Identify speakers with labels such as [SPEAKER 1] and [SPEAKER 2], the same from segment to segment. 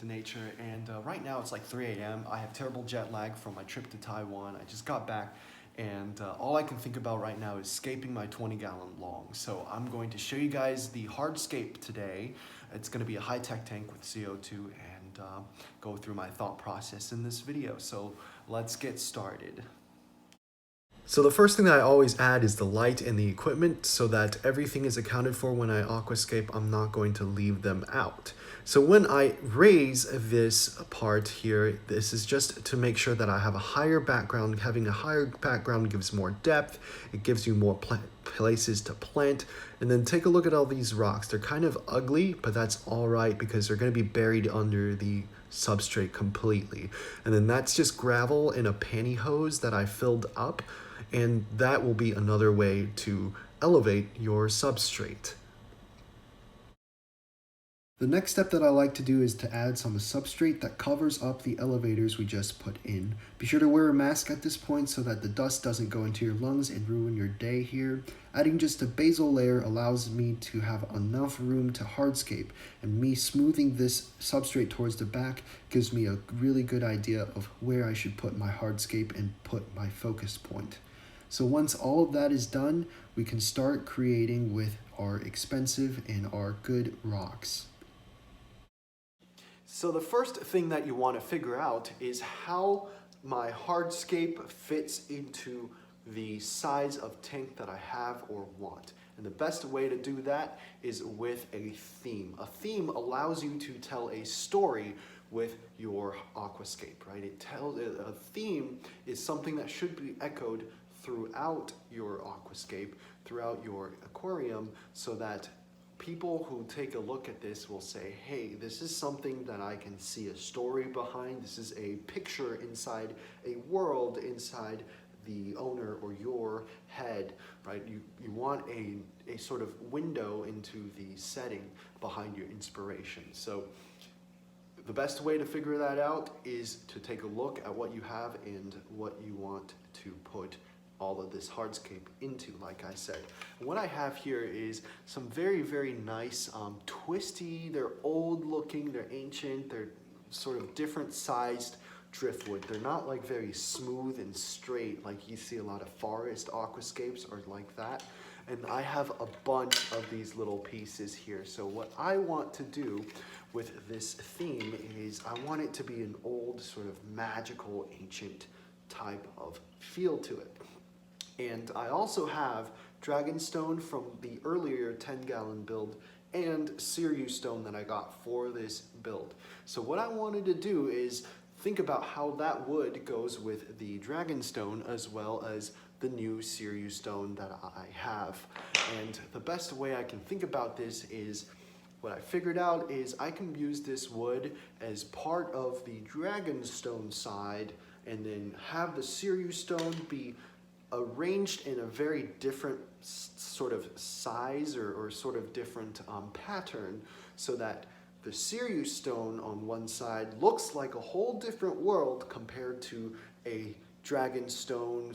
[SPEAKER 1] nature, and right now it's like 3 a.m. I have terrible jet lag from my trip to Taiwan. I just got back, and all I can think about right now is scaping my 20-gallon long. So I'm going to show you guys the Hardscape today. It's going to be a high-tech tank with CO2, and go through my thought process in this video. So let's get started. So the first thing that I always add is the light and the equipment so that everything is accounted for when I aquascape. I'm not going to leave them out. So when I raise this part here, this is just to make sure that I have a higher background. Having a higher background gives more depth. It gives you more places to plant. And then take a look at all these rocks. They're kind of ugly, but that's all right because they're going to be buried under the substrate completely. And then that's just gravel in a pantyhose that I filled up. And that will be another way to elevate your substrate. The next step that I like to do is to add some substrate that covers up the elevators we just put in. Be sure to wear a mask at this point so that the dust doesn't go into your lungs and ruin your day here. Adding just a basal layer allows me to have enough room to hardscape, and me smoothing this substrate towards the back gives me a really good idea of where I should put my hardscape and put my focus point. So once all of that is done, we can start creating with our expensive and our good rocks. So the first thing that you want to figure out is how my hardscape fits into the size of tank that I have or want. And the best way to do that is with a theme. A theme allows you to tell a story with your aquascape, right? A theme is something that should be echoed throughout your aquascape, throughout your aquarium, so that people who take a look at this will say, hey, this is something that I can see a story behind. This is a picture inside a world inside the owner or your head, right? You want a sort of window into the setting behind your inspiration. So the best way to figure that out is to take a look at what you have and what you want to put all of this hardscape into, like I said. What I have here is some very, very nice twisty, they're old looking, they're ancient, they're sort of different sized driftwood. They're not like very smooth and straight like you see a lot of forest aquascapes or like that. And I have a bunch of these little pieces here. So what I want to do with this theme is I want it to be an old sort of magical ancient type of feel to it. And I also have Dragonstone from the earlier 10-gallon build and Seiryu stone that I got for this build. So what I wanted to do is think about how that wood goes with the Dragonstone as well as the new Seiryu stone that I have. And the best way I can think about this is, what I figured out is I can use this wood as part of the Dragonstone side and then have the Seiryu stone be arranged in a very different sort of size or sort of different pattern, so that the Seiryu stone on one side looks like a whole different world compared to a Dragonstone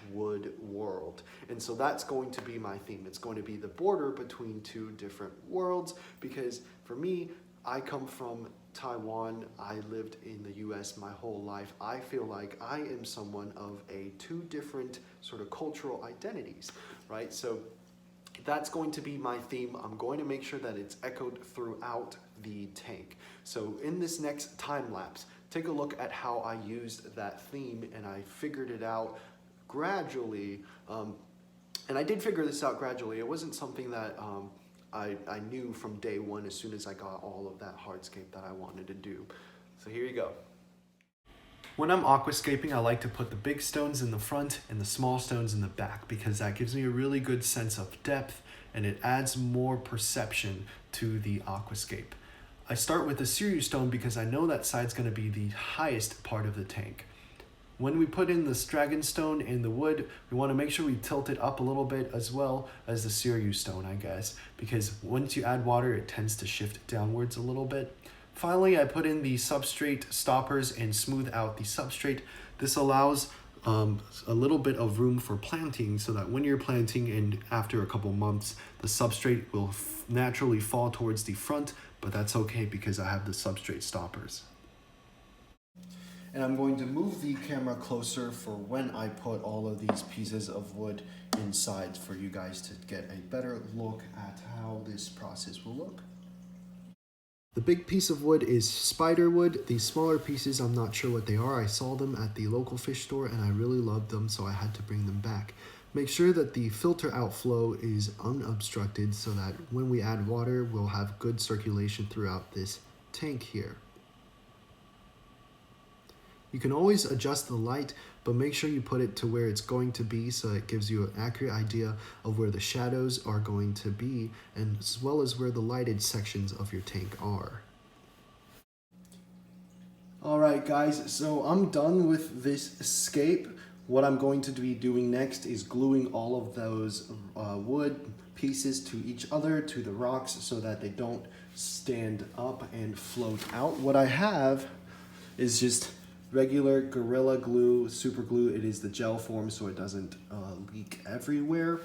[SPEAKER 1] / wood world. And so that's going to be my theme. It's going to be the border between two different worlds, because for me, I come from Taiwan. I lived in the US my whole life. I feel like I am someone of two different sort of cultural identities, right? So that's going to be my theme. I'm going to make sure that it's echoed throughout the tank. So in this next time lapse, take a look at how I used that theme, and I figured it out gradually. And I did figure this out gradually. It wasn't something that I knew from day one as soon as I got all of that hardscape that I wanted to do. So here you go. When I'm aquascaping, I like to put the big stones in the front and the small stones in the back, because that gives me a really good sense of depth and it adds more perception to the aquascape. I start with the Seiryu stone because I know that side's going to be the highest part of the tank. When we put in this Dragonstone and the wood, we want to make sure we tilt it up a little bit as well as the Seiryu stone, I guess, because once you add water, it tends to shift downwards a little bit. Finally, I put in the substrate stoppers and smooth out the substrate. This allows a little bit of room for planting, so that when you're planting and after a couple months, the substrate will naturally fall towards the front, but that's okay because I have the substrate stoppers. And I'm going to move the camera closer for when I put all of these pieces of wood inside for you guys to get a better look at how this process will look. The big piece of wood is Spiderwood. These smaller pieces, I'm not sure what they are. I saw them at the local fish store and I really loved them, so I had to bring them back. Make sure that the filter outflow is unobstructed so that when we add water, we'll have good circulation throughout this tank here. You can always adjust the light, but make sure you put it to where it's going to be so it gives you an accurate idea of where the shadows are going to be, and as well as where the lighted sections of your tank are. Alright guys, so I'm done with this escape. What I'm going to be doing next is gluing all of those wood pieces to each other, to the rocks, so that they don't stand up and float out. What I have is just regular Gorilla Glue, super glue. It is the gel form so it doesn't leak everywhere.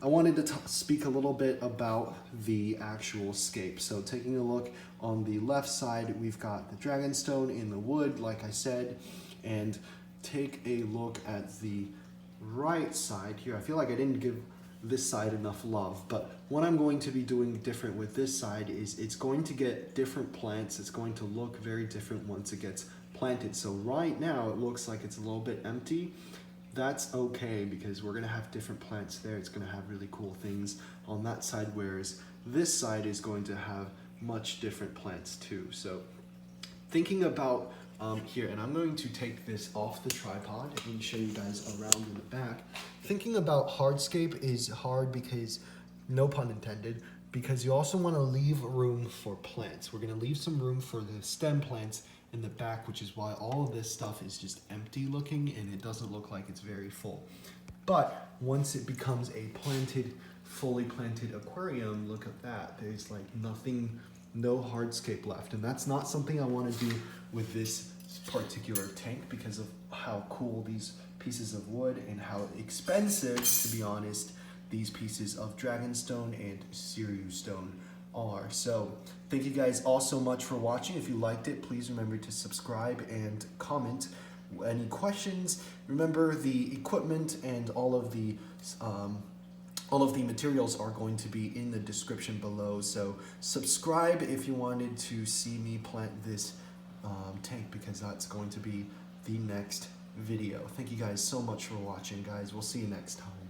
[SPEAKER 1] I wanted to speak a little bit about the actual scape. So taking a look on the left side, we've got the Dragonstone in the wood, like I said, and take a look at the right side here. I feel like I didn't give this side enough love, but what I'm going to be doing different with this side is it's going to get different plants. It's going to look very different once it gets planted. So right now it looks like it's a little bit empty. That's okay because we're gonna have different plants there. It's gonna have really cool things on that side, whereas this side is going to have much different plants too. So thinking about here, and I'm going to take this off the tripod and show you guys around in the back. Thinking about hardscape is hard because, no pun intended, because you also want to leave room for plants. We're going to leave some room for the stem plants in the back, which is why all of this stuff is just empty looking and it doesn't look like it's very full. But once it becomes a planted, fully planted aquarium, look at that. There's like nothing, no hardscape left. And that's not something I want to do with this particular tank because of how cool these pieces of wood and how expensive, to be honest, these pieces of Dragonstone and Seiryu stone are. So thank you guys all so much for watching. If you liked it, please remember to subscribe and comment. Any questions? Remember, the equipment and all of the materials are going to be in the description below. So subscribe if you wanted to see me plant this tank, because that's going to be the next video. Thank you guys so much for watching, guys. We'll see you next time.